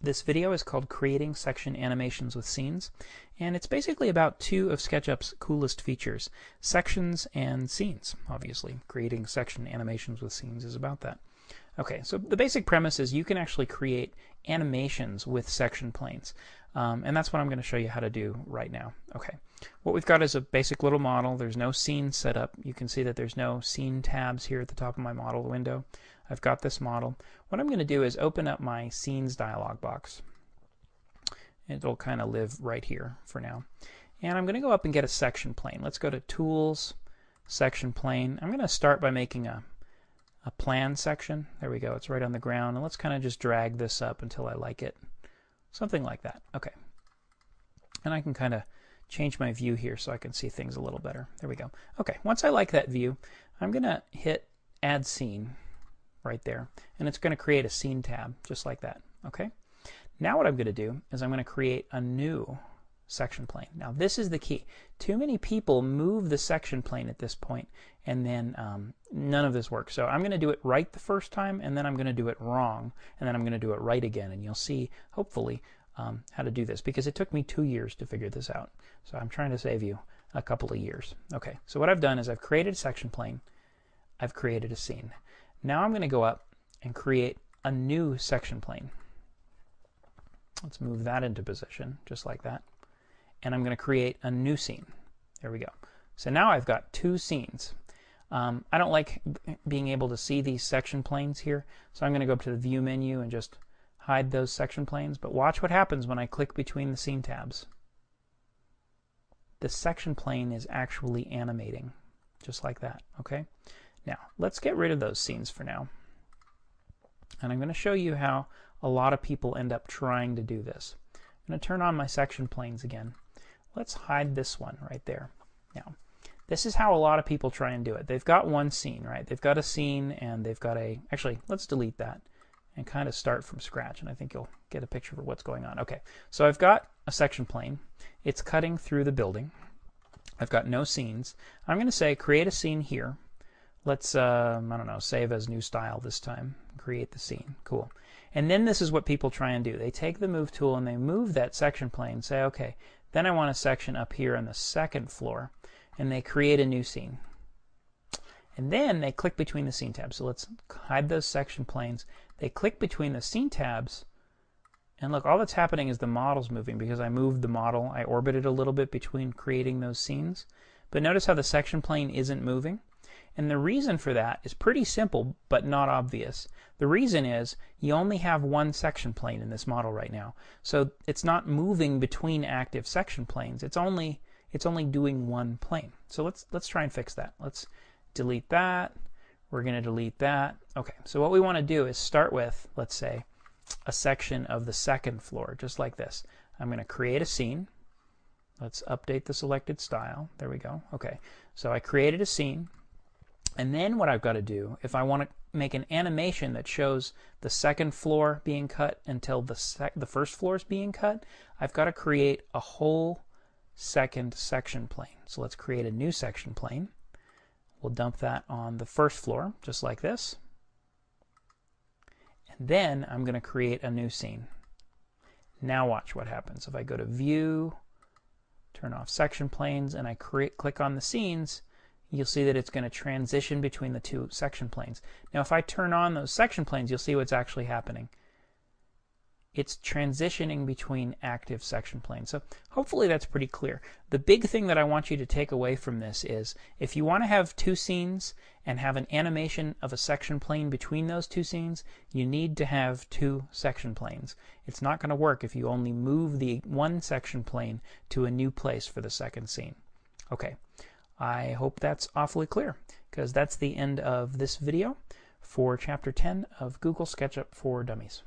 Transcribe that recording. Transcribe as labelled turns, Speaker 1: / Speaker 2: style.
Speaker 1: This video is called Creating Section Animations with Scenes, and it's basically about two of SketchUp's coolest features, sections and scenes. Obviously, creating section animations with scenes is about that. Okay, so the basic premise is you can actually create animations with section planes, and that's what I'm going to show you how to do right now. Okay, what we've got is a basic little model. There's no scene set up. You can see that there's no scene tabs here at the top of my model window. I've got this model. What I'm going to do is open up my scenes dialog box. It'll kind of live right here for now. And I'm going to go up and get a section plane. Let's go to Tools, Section Plane. I'm going to start by making a plan section. There we go. It's right on the ground. And let's kind of just drag this up until I like it. Something like that. Okay. And I can kind of change my view here so I can see things a little better. There we go. Okay. Once I like that view, I'm going to hit Add Scene right there, and it's going to create a scene tab just like that. Okay, now what I'm going to do is I'm going to create a new section plane. Now this is the key. Too many people move the section plane at this point, and then none of this works. So I'm going to do it right the first time, and then I'm going to do it wrong, and then I'm going to do it right again, and you'll see hopefully how to do this, because it took me 2 years to figure this out. So I'm trying to save you a couple of years. Okay, so what I've done is I've created a section plane, I've created a scene. Now I'm going to go up and create a new section plane. Let's move that into position, just like that. And I'm going to create a new scene. There we go. So now I've got two scenes. I don't like being able to see these section planes here, so I'm going to go up to the View menu and just hide those section planes. But watch what happens when I click between the scene tabs. The section plane is actually animating, just like that. Okay. Now, let's get rid of those scenes for now. And I'm going to show you how a lot of people end up trying to do this. I'm going to turn on my section planes again. Let's hide this one right there. Now, this is how a lot of people try and do it. They've got one scene, right? They've got a scene and they've got a... Actually, let's delete that and kind of start from scratch, and I think you'll get a picture of what's going on. Okay, so I've got a section plane. It's cutting through the building. I've got no scenes. I'm going to say create a scene here. Let's, I don't know, save as new style this time. Create the scene. Cool. And then this is what people try and do. They take the move tool and they move that section plane. Say, okay, then I want a section up here on the second floor. And they create a new scene. And then they click between the scene tabs. So let's hide those section planes. They click between the scene tabs. And look, all that's happening is the model's moving because I moved the model. I orbited a little bit between creating those scenes. But notice how the section plane isn't moving. And the reason for that is pretty simple, but not obvious. The reason is you only have one section plane in this model right now. So it's not moving between active section planes. It's only doing one plane. So let's try and fix that. Let's delete that. We're going to delete that. Okay, so what we want to do is start with, let's say, a section of the second floor, just like this. I'm going to create a scene. Let's update the selected style. There we go. Okay, so I created a scene. And then what I've got to do, if I want to make an animation that shows the second floor being cut until the first floor is being cut, I've got to create a whole second section plane. So let's create a new section plane. We'll dump that on the first floor, just like this. And then I'm going to create a new scene. Now watch what happens. If I go to View, turn off section planes, and I click on the scenes, you'll see that it's going to transition between the two section planes. Now if I turn on those section planes, you'll see what's actually happening. It's transitioning between active section planes. So hopefully that's pretty clear. The big thing that I want you to take away from this is if you want to have two scenes and have an animation of a section plane between those two scenes, you need to have two section planes. It's not going to work if you only move the one section plane to a new place for the second scene. Okay. I hope that's awfully clear, because that's the end of this video for Chapter 10 of Google SketchUp for Dummies.